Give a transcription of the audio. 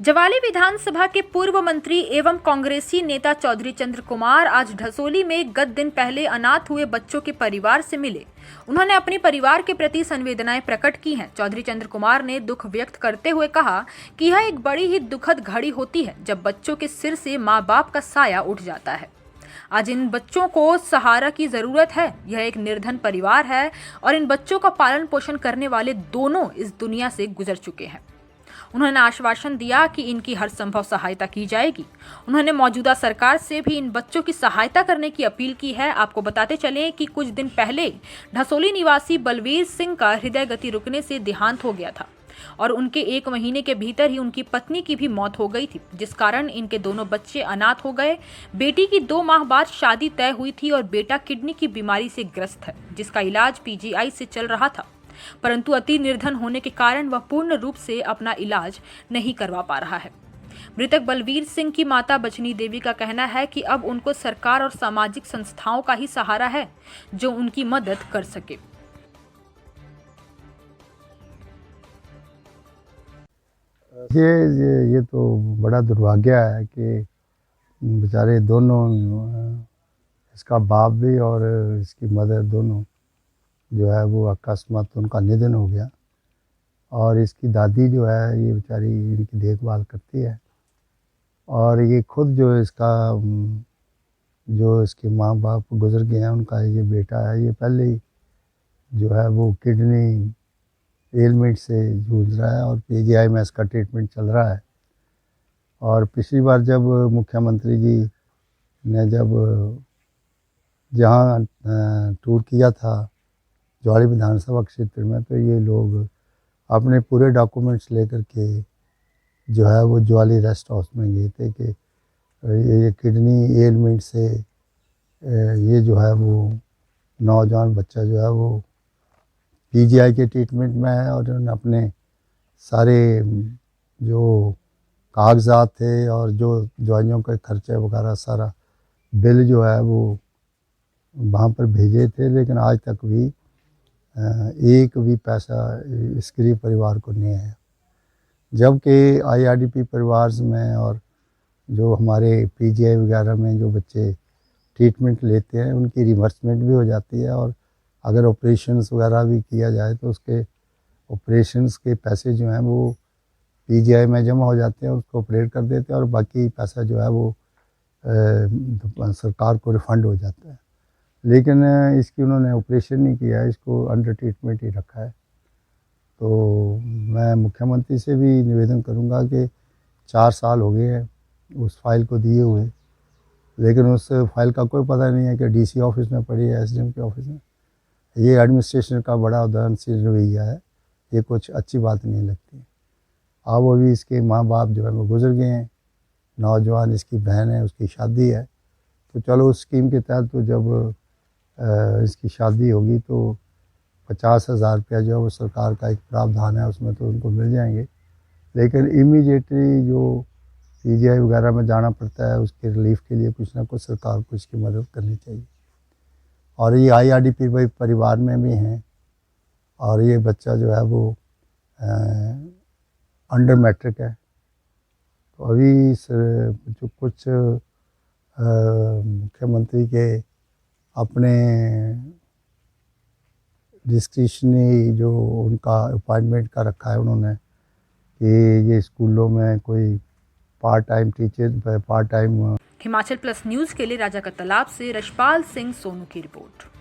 जवाली विधानसभा के पूर्व मंत्री एवं कांग्रेसी नेता चौधरी चंद्र कुमार आज ढसोली में गत दिन पहले अनाथ हुए बच्चों के परिवार से मिले। उन्होंने अपने परिवार के प्रति संवेदनाएं प्रकट की हैं। चौधरी चंद्र कुमार ने दुख व्यक्त करते हुए कहा कि यह एक बड़ी ही दुखद घड़ी होती है जब बच्चों के सिर से माँ बाप का साया उठ जाता है। आज इन बच्चों को सहारा की जरूरत है। यह एक निर्धन परिवार है और इन बच्चों का पालन पोषण करने वाले दोनों इस दुनिया से गुजर चुके हैं। उन्होंने आश्वासन दिया कि इनकी हर संभव सहायता की जाएगी। उन्होंने मौजूदा सरकार से भी इन बच्चों की सहायता करने की अपील की है। आपको बताते चलें कि कुछ दिन पहले ढसोली निवासी बलवीर सिंह का हृदय गति रुकने से देहांत हो गया था और उनके 1 महीने के भीतर ही उनकी पत्नी की भी मौत हो गई थी, जिस कारण इनके दोनों बच्चे अनाथ हो गए। बेटी की 2 माह बाद शादी तय हुई थी और बेटा किडनी की बीमारी से ग्रस्त है, जिसका इलाज पीजीआई से चल रहा था, परंतु अति निर्धन होने के कारण वह पूर्ण रूप से अपना इलाज नहीं करवा पा रहा है। मृतक बलवीर सिंह की माता बचनी देवी का कहना है कि अब उनको सरकार और सामाजिक संस्थाओं का ही सहारा है जो उनकी मदद कर सके। ये तो बड़ा दुर्भाग्य है कि बेचारे दोनों, इसका बाप भी और इसकी मदर दोनों जो है वो अकस्मात उनका निधन हो गया। और इसकी दादी जो है ये बेचारी इनकी देखभाल करती है और ये खुद जो इसके माँ बाप गुजर गए हैं, उनका ये बेटा है, ये पहले ही जो है वो किडनी एलमेंट से जूझ रहा है और पीजीआई में इसका ट्रीटमेंट चल रहा है। और पिछली बार जब मुख्यमंत्री जी ने जब जहाँ टूर किया था जवाली विधानसभा क्षेत्र में, तो ये लोग अपने पूरे डॉक्यूमेंट्स लेकर के जो है वो जवाली रेस्ट हाउस में गए थे कि ये किडनी एलमेंट से ये जो है वो नौजवान बच्चा जो है वो पीजीआई के ट्रीटमेंट में है और उन्होंने अपने सारे जो कागजात थे और जो दवाइयों के खर्चे वगैरह सारा बिल जो है वो वहाँ पर भेजे थे, लेकिन आज तक भी एक भी पैसा इस गरीब परिवार को नहीं आया। जबकि आईआरडीपी परिवार में और जो हमारे पीजीआई वगैरह में जो बच्चे ट्रीटमेंट लेते हैं उनकी रिवर्समेंट भी हो जाती है और अगर ऑपरेशंस वगैरह भी किया जाए तो उसके ऑपरेशंस के पैसे जो हैं वो पीजीआई में जमा हो जाते हैं, उसको ऑपरेट कर देते हैं और बाकी पैसा जो है वो सरकार को रिफ़ंड हो जाता है। लेकिन इसकी उन्होंने ऑपरेशन नहीं किया है, इसको अंडर ट्रीटमेंट ही रखा है। तो मैं मुख्यमंत्री से भी निवेदन करूंगा कि 4 साल हो गए हैं उस फाइल को दिए हुए, लेकिन उस फाइल का कोई पता नहीं है कि डीसी ऑफिस में पड़ी है, एसडीएम के ऑफिस में। ये एडमिनिस्ट्रेशन का बड़ा उदाहरणशील रवैया है, ये कुछ अच्छी बात नहीं लगती। अब अभी इसके माँ बाप जो है वो गुजर गए हैं, नौजवान इसकी बहन है, उसकी शादी है, तो चलो उस स्कीम के तहत तो जब इसकी शादी होगी तो 50,000 रुपया जो है वो सरकार का एक प्रावधान है उसमें तो उनको मिल जाएंगे। लेकिन इमीडिएटली जो पीजीआई वगैरह में जाना पड़ता है उसके रिलीफ के लिए कुछ ना कुछ सरकार को इसकी मदद करनी चाहिए। और ये आईआरडीपी परिवार में भी हैं और ये बच्चा जो है वो अंडर मैट्रिक है। तो अभी जो कुछ मुख्यमंत्री के अपने डिस्क्रिशनरी जो उनका अपॉइंटमेंट का रखा है उन्होंने कि ये स्कूलों में कोई part time teacher, part time. Himachal plus news के लिए राजा का तालाब से रशपाल सिंह सोनू की रिपोर्ट।